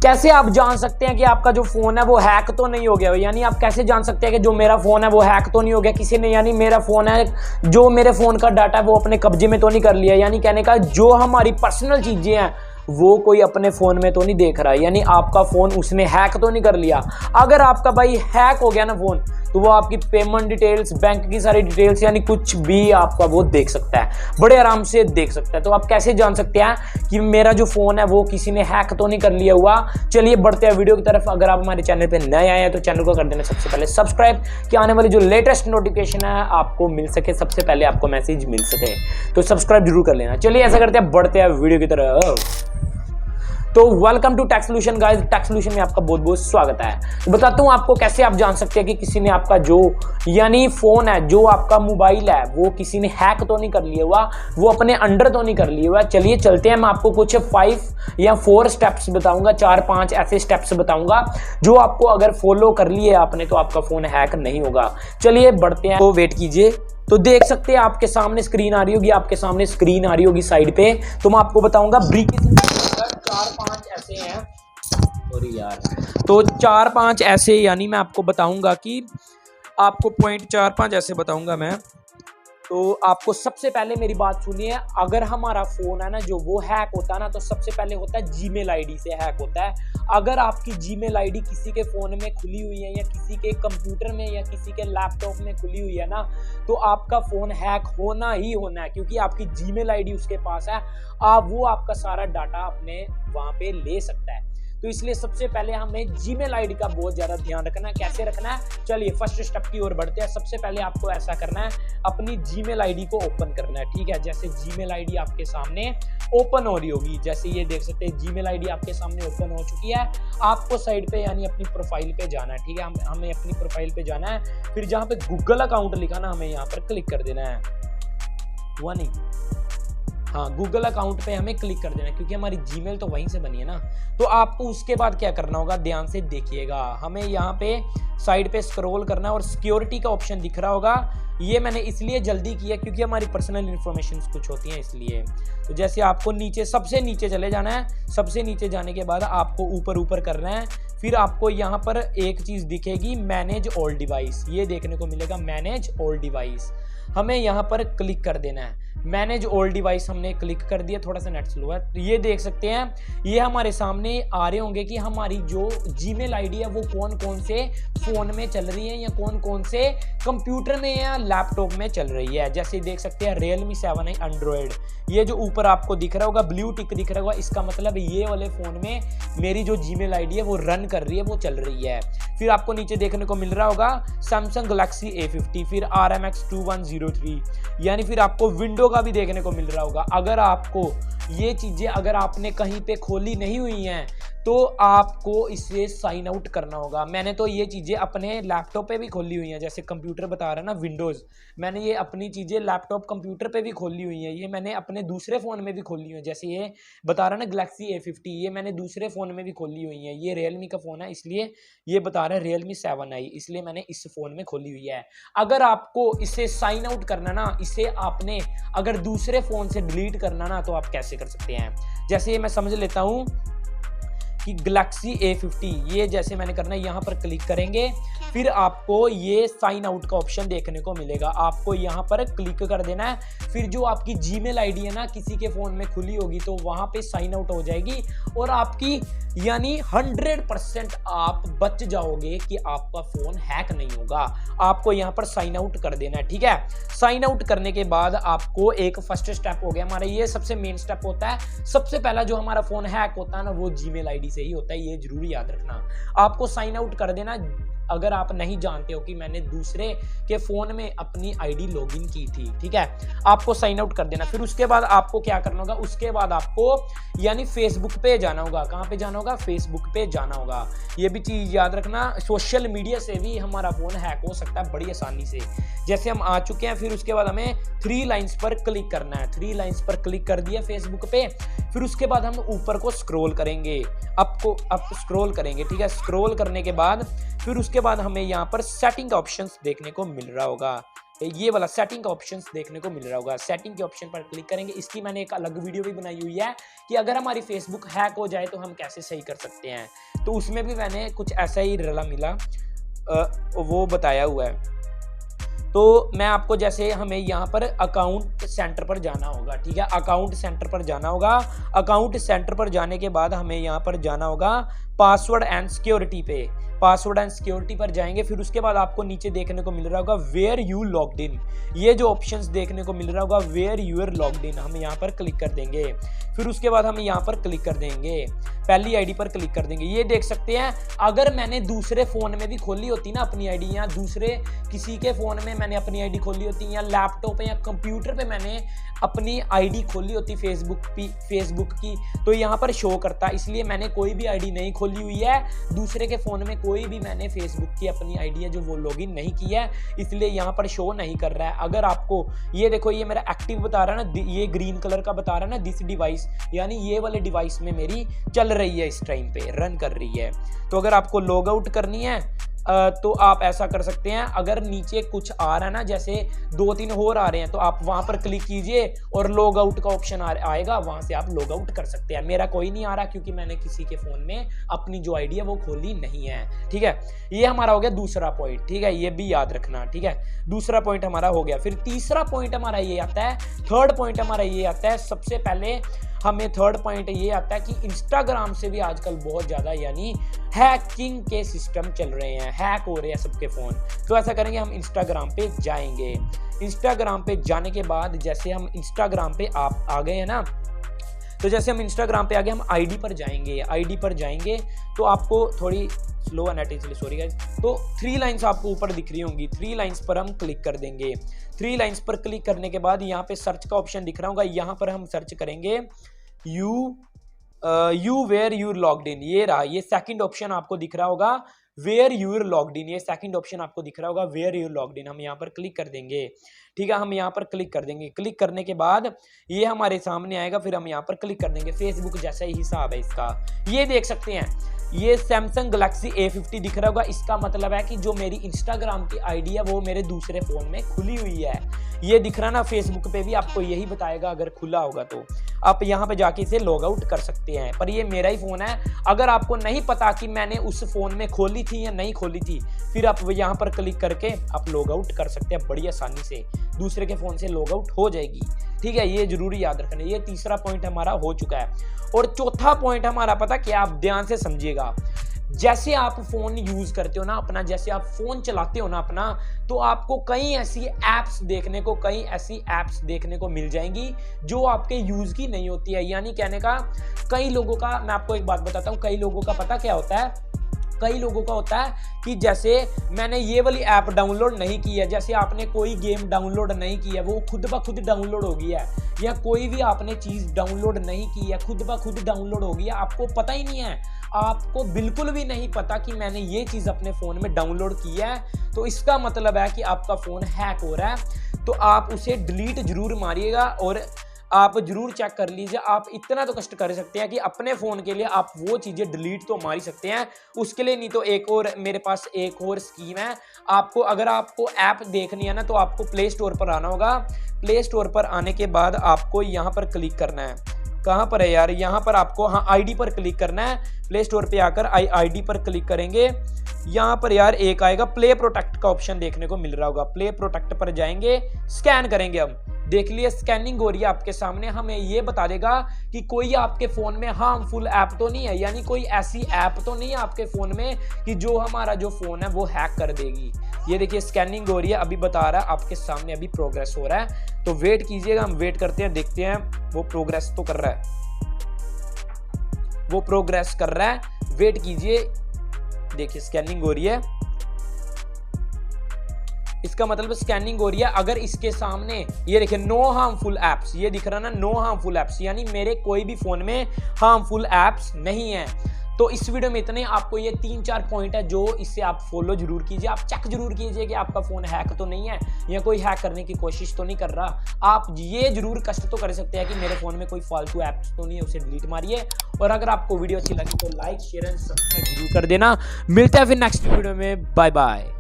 कैसे आप जान सकते हैं कि आपका जो फोन है वो हैक तो नहीं हो गया, यानी आप कैसे जान सकते हैं कि जो मेरा फोन है वो हैक तो नहीं हो गया किसी ने, यानी मेरा फोन है जो मेरे फोन का डाटा है वो अपने कब्जे में तो नहीं कर लिया, यानी कहने का जो हमारी पर्सनल चीजें हैं वो कोई अपने फोन में तो नहीं देख रहा है, यानी आपका फोन उसने हैक तो नहीं कर लिया। अगर आपका भाई हैक हो गया ना फोन, तो वो आपकी पेमेंट डिटेल्स, बैंक की सारी डिटेल्स, यानी कुछ भी आपका वो देख सकता है, बड़े आराम से देख सकता है। तो आप कैसे जान सकते हैं कि मेरा जो फोन है वो किसी ने हैक तो नहीं कर लिया हुआ। चलिए बढ़ते हैं वीडियो की तरफ। अगर आप हमारे चैनल पे नए आए हैं तो चैनल को कर देना सबसे पहले सब्सक्राइब, कि आने वाली जो लेटेस्ट नोटिफिकेशन है आपको मिल सके, सबसे पहले आपको मैसेज मिल सके, तो सब्सक्राइब जरूर कर लेना। चलिए ऐसा करते हैं, बढ़ते हैं वीडियो की तरफ। तो welcome to Tech Solution guys, Tech Solution में आपका बहुत बहुत स्वागत है। तो बताता हूँ आपको कैसे आप जान सकते हैं कि किसी ने आपका जो यानी फोन है, जो आपका मोबाइल है, वो किसी ने हैक तो नहीं कर लिया हुआ, वो अपने अंडर तो नहीं कर लिया हुआ। चलिए चलते हैं, मैं आपको कुछ 5 या 4 स्टेप्स बताऊंगा, 4-5 ऐसे स्टेप्स बताऊंगा जो आपको अगर फॉलो कर लिए आपने तो आपका फोन हैक नहीं होगा। चलिए बढ़ते हैं, तो वेट कीजिए। तो देख सकते हैं आपके सामने स्क्रीन आ रही होगी, आपके सामने स्क्रीन आ रही होगी साइड पे। तो मैं आपको बताऊंगा ब्रीकेज 4-5 ऐसे हैं, सॉरी यार, तो 4-5 ऐसे, यानी मैं आपको बताऊंगा कि आपको पॉइंट 4-5 ऐसे बताऊंगा मैं। तो आपको सबसे पहले मेरी बात सुनिए, अगर हमारा फोन है ना जो वो हैक होता है ना, तो सबसे पहले होता है जीमेल आईडी से हैक होता है। अगर आपकी जीमेल आईडी किसी के फोन में खुली हुई है, या किसी के कंप्यूटर में, या किसी के लैपटॉप में खुली हुई है ना, तो आपका फोन हैक होना ही होना है, क्योंकि आपकी जीमेल आईडी उसके पास है। वो आपका सारा डाटा अपने वहां पे ले सकता है। तो इसलिए सबसे पहले हमें जीमेल आईडी का बहुत ज्यादा ध्यान रखना है। कैसे रखना है, चलिए फर्स्ट स्टेप की ओर बढ़ते हैं। सबसे पहले आपको ऐसा करना है, अपनी जीमेल आईडी को ओपन करना है, ठीक है। जैसे जीमेल आईडी आपके सामने ओपन हो रही होगी, जैसे ये देख सकते हैं जीमेल आईडी आपके सामने ओपन हो चुकी है। आपको साइड पे यानी अपनी प्रोफाइल पे जाना है, ठीक है। हमें अपनी प्रोफाइल पे जाना है, फिर जहां पे गूगल अकाउंट लिखा ना, हमें यहाँ पर क्लिक कर देना है। हुआ नहीं, हाँ, गूगल अकाउंट पे हमें क्लिक कर देना, क्योंकि हमारी जीमेल तो वहीं से बनी है ना। तो आपको उसके बाद क्या करना होगा, ध्यान से देखिएगा। हमें यहाँ पे साइड पे स्क्रॉल करना है और सिक्योरिटी का ऑप्शन दिख रहा होगा। ये मैंने इसलिए जल्दी किया क्योंकि हमारी पर्सनल इन्फॉर्मेशन कुछ होती हैं, इसलिए। तो जैसे आपको नीचे, सबसे नीचे चले जाना है। सबसे नीचे जाने के बाद आपको ऊपर करना है। फिर आपको यहाँ पर एक चीज दिखेगी, मैनेज ऑल डिवाइस, ये देखने को मिलेगा मैनेज ऑल डिवाइस। हमें यहाँ पर क्लिक कर देना है। मैनेज ऑल डिवाइस हमने क्लिक कर दिया, थोड़ा सा नेट स्लो है। तो ये देख सकते हैं, ये हमारे सामने आ रहे होंगे कि हमारी जो जीमेल आईडी है वो कौन कौन से फोन में चल रही है, या कौन कौन से कंप्यूटर में या लैपटॉप में चल रही है। जैसे देख सकते हैं Realme 7 है एंड्रॉयड, ये जो ऊपर आपको दिख रहा होगा, ब्लू टिक दिख रहा होगा, इसका मतलब ये वाले फोन में मेरी जो जीमेल आईडी है वो रन कर रही है, वो चल रही है। फिर आपको नीचे देखने को मिल रहा होगा Samsung Galaxy A50, फिर RMX 2103, यानी फिर आपको विंडो का भी देखने को मिल रहा होगा। अगर आपको ये चीजें, अगर आपने कहीं पे खोली नहीं हुई हैं, तो आपको इसे साइन आउट करना होगा। मैंने तो ये चीजें अपने लैपटॉप पे भी खोली हुई हैं, जैसे कंप्यूटर बता रहा है ना विंडोज, मैंने ये अपनी चीजें लैपटॉप कंप्यूटर पे भी खोली हुई हैं। ये मैंने अपने दूसरे फोन में भी खोली हुई है, जैसे ये बता रहा है ना Galaxy A50, ये मैंने दूसरे फोन में भी खोली हुई है। ये Realme का फोन है, इसलिए ये बता रहा है Realme 7i, इसलिए मैंने इस फोन में खोली हुई है। अगर आपको इसे साइन आउट करना ना, इसे आपने अगर दूसरे फोन से डिलीट करना ना, तो आप कैसे कर सकते हैं। जैसे ये मैं समझ लेता हूं कि Galaxy A50, ये जैसे मैंने करना है, यहाँ पर क्लिक करेंगे, फिर आपको ये साइन आउट का ऑप्शन देखने को मिलेगा। आपको यहाँ पर क्लिक कर देना है। फिर जो आपकी जीमेल आईडी है ना किसी के फोन में खुली होगी, तो वहां पे साइन आउट हो जाएगी, और आपकी यानी 100% आप बच जाओगे कि आपका फोन हैक नहीं होगा। आपको यहाँ पर साइन आउट कर देना है, ठीक है। साइन आउट करने के बाद आपको एक फर्स्ट स्टेप हो गया हमारा, ये सबसे मेन स्टेप होता है। सबसे पहला जो हमारा फोन हैक होता है ना, वो जीमेल आईडी से ही होता है, ये जरूरी याद रखना। आपको साइन आउट कर देना अगर आप नहीं जानते हो कि मैंने दूसरे के फोन में अपनी आईडी लॉगिन की थी, ठीक है। आपको साइन आउट कर देना। फिर उसके बाद आपको क्या करना होगा, उसके बाद आपको यानी फेसबुक पे जाना होगा। कहाँ पे जाना होगा, फेसबुक पे जाना होगा। ये भी चीज याद रखना, सोशल मीडिया से भी हमारा फोन हैक हो सकता है बड़ी आसानी से। जैसे हम आ चुके हैं, फिर उसके बाद हमें 3 लाइंस पर क्लिक करना है। 3 लाइंस पर क्लिक कर दिया फेसबुक पे। फिर उसके बाद हम ऊपर को स्क्रॉल करेंगे, अप स्क्रॉल करेंगे, ठीक है। स्क्रॉल करने के बाद फिर उसके बाद हमें यहाँ पर सेटिंग का ऑप्शंस देखने को मिल रहा होगा। ये वाला सेटिंग का ऑप्शन देखने को मिल रहा होगा। सेटिंग के ऑप्शन पर क्लिक करेंगे। इसकी मैंने एक अलग वीडियो भी बनाई हुई है कि अगर हमारी फेसबुक हैक हो जाए तो हम कैसे सही कर सकते हैं, तो उसमें भी मैंने कुछ ऐसा ही रला मिला वो बताया हुआ है। तो मैं आपको जैसे हमें यहाँ पर अकाउंट सेंटर पर जाना होगा, ठीक है, अकाउंट सेंटर पर जाना होगा। अकाउंट सेंटर पर जाने के बाद हमें यहाँ पर जाना होगा पासवर्ड एंड सिक्योरिटी पे। पासवर्ड एंड सिक्योरिटी पर जाएंगे, फिर उसके बाद आपको नीचे देखने को मिल रहा होगा वेयर यू लॉग्ड इन। ये जो ऑप्शंस देखने को मिल रहा होगा where you are logged in, हम यहाँ पर क्लिक कर देंगे। फिर उसके बाद हम यहाँ पर क्लिक कर देंगे, पहली आईडी पर क्लिक कर देंगे। ये देख सकते हैं अगर मैंने दूसरे फोन में भी खोली होती ना अपनी आईडी, या दूसरे किसी के फोन में मैंने अपनी आईडी खोली होती, या लैपटॉप या कंप्यूटर पे मैंने अपनी आईडी खोली होती फेसबुक की, तो यहाँ पर शो करता। इसलिए मैंने कोई भी आईडी नहीं खोली हुई है, दूसरे के फोन में कोई भी मैंने फेसबुक की अपनी आईडी है जो वो लॉगिन नहीं की है, इसलिए यहाँ पर शो नहीं कर रहा है। अगर आपको ये देखो, ये मेरा एक्टिव बता रहा है ना, ये ग्रीन कलर का बता रहा है ना दिस डिवाइस, यानी ये वाले डिवाइस में मेरी चल रही है, इस टाइम पे रन कर रही है। तो अगर आपको लॉग आउट करनी है तो आप ऐसा कर सकते हैं। अगर नीचे कुछ आ रहा है ना, जैसे 2-3 और आ रहे हैं, तो आप वहां पर क्लिक कीजिए और लॉग आउट का ऑप्शन आएगा, वहां से आप लॉग आउट कर सकते हैं। मेरा कोई नहीं आ रहा क्योंकि मैंने किसी के फोन में अपनी जो आईडी है वो खोली नहीं है, ठीक है। ये हमारा हो गया दूसरा पॉइंट, ठीक है, ये भी याद रखना, ठीक है। दूसरा पॉइंट हमारा हो गया। फिर तीसरा पॉइंट हमारा ये आता है, थर्ड पॉइंट हमारा ये आता है। सबसे पहले हमें थर्ड पॉइंट ये आता है कि इंस्टाग्राम से भी आजकल बहुत ज़्यादा यानी हैकिंग के सिस्टम चल रहे हैं, हैक हो रहे हैं सबके फ़ोन। तो ऐसा करेंगे, हम इंस्टाग्राम पे जाएंगे। इंस्टाग्राम पे जाने के बाद जैसे हम इंस्टाग्राम पे आप आ गए हैं ना, तो जैसे हम इंस्टाग्राम पे आ गए, हम आईडी पर जाएंगे। आईडी पर जाएंगे तो आपको थोड़ी स्लो है नेट इसलिए सॉरी गाइस। तो 3 लाइन्स आपको ऊपर दिख रही होंगी, 3 लाइन्स पर हम क्लिक कर देंगे। 3 लाइन्स पर क्लिक करने के बाद यहाँ पे सर्च का ऑप्शन दिख रहा होगा, यहाँ पर हम सर्च करेंगे you where you logged in. ये रहा, ये सेकंड ऑप्शन आपको दिख रहा होगा where you are logged in, ये सेकंड ऑप्शन आपको दिख रहा होगा वेयर यू लॉग्ड इन। हम यहाँ पर क्लिक कर देंगे, ठीक है, हम यहाँ पर क्लिक कर देंगे। क्लिक करने के बाद ये हमारे सामने आएगा, फिर हम यहाँ पर क्लिक कर देंगे। फेसबुक जैसा ही हिसाब है इसका। ये देख सकते हैं, ये सैमसंग गैलेक्सी A50 दिख रहा होगा। इसका मतलब है कि जो मेरी इंस्टाग्राम की आईडी है वो मेरे दूसरे फोन में खुली हुई है। ये दिख रहा ना, फेसबुक पे भी आपको यही बताएगा अगर खुला होगा तो आप यहाँ पे जाके इसे लॉग आउट कर सकते हैं। पर ये मेरा ही फोन है। अगर आपको नहीं पता कि मैंने उस फोन में खोली थी या नहीं खोली थी, फिर आप यहाँ पर क्लिक करके आप लॉग आउट कर सकते हैं बड़ी आसानी से, दूसरे के फोन से लॉग आउट हो जाएगी, ठीक है। ये जरूरी याद रखना। ये तीसरा पॉइंट हमारा हो चुका है। और चौथा पॉइंट हमारा पता क्या, आप ध्यान से समझिएगा। जैसे आप फोन यूज करते हो ना अपना, जैसे आप फोन चलाते हो ना अपना, तो आपको कई ऐसी ऐप्स देखने को मिल जाएंगी जो आपके यूज की नहीं होती है। यानी कहने का, कई लोगों का, मैं आपको एक बात बताता हूँ, कई लोगों का पता क्या होता है, कई लोगों का होता है कि जैसे मैंने ये वाली ऐप डाउनलोड नहीं की है, जैसे आपने कोई गेम डाउनलोड नहीं की है, वो खुद ब खुद डाउनलोड हो गई है, या कोई भी आपने चीज़ डाउनलोड नहीं की है, खुद ब खुद डाउनलोड हो गई है, आपको पता ही नहीं है, आपको बिल्कुल भी नहीं पता कि मैंने ये चीज़ अपने फ़ोन में डाउनलोड की है, तो इसका मतलब है कि आपका फ़ोन हैक हो रहा है। तो आप उसे डिलीट जरूर मारिएगा और आप जरूर चेक कर लीजिए। आप इतना तो कष्ट कर सकते हैं कि अपने फ़ोन के लिए आप वो चीज़ें डिलीट तो मार ही सकते हैं। उसके लिए नहीं तो एक और मेरे पास एक और स्कीम है। आपको अगर आपको ऐप देखनी है ना, तो आपको प्ले स्टोर पर आना होगा। प्ले स्टोर पर आने के बाद आपको यहाँ पर क्लिक करना है। कहाँ पर है यार, यहाँ पर आपको, हाँ, आईडी पर क्लिक करना है। प्ले स्टोर पे आकर आईडी पर क्लिक करेंगे। यहाँ पर यार एक आएगा प्ले प्रोटेक्ट का ऑप्शन देखने को मिल रहा होगा। प्ले प्रोटेक्ट पर जाएंगे, स्कैन करेंगे। हम देख लिए स्कैनिंग हो रही है आपके सामने। हमें ये बता देगा कि कोई आपके फ़ोन में हार्मफुल ऐप तो नहीं है, यानी कोई ऐसी ऐप तो नहीं है आपके फ़ोन में कि जो हमारा जो फ़ोन है वो हैक कर देगी। ये देखिए स्कैनिंग हो रही है, अभी बता रहा है आपके सामने, अभी प्रोग्रेस हो रहा है। तो वेट कीजिएगा, हम वेट करते हैं, देखते हैं। वो प्रोग्रेस तो कर रहा है, वो प्रोग्रेस कर रहा है, वेट कीजिए। देखिए स्कैनिंग हो रही है, इसका मतलब स्कैनिंग हो रही है। अगर इसके सामने ये देखिए नो हार्मफुल एप्स, ये दिख रहा ना, नो हार्मफुल एप्स, यानी मेरे कोई भी फोन में हार्मफुल एप्स नहीं है। तो इस वीडियो में इतने, आपको ये 3-4 पॉइंट है जो इससे आप फॉलो जरूर कीजिए। आप चेक जरूर कीजिए कि आपका फोन हैक तो नहीं है या कोई हैक करने की कोशिश तो नहीं कर रहा। आप ये जरूर कष्ट तो कर सकते हैं कि मेरे फोन में कोई फालतू ऐप्स तो नहीं है, उसे डिलीट मारिए। और अगर आपको वीडियो अच्छी लगी तो लाइक शेयर एंड सब्सक्राइब जरूर कर देना। मिलते हैं फिर नेक्स्ट वीडियो में, बाय बाय।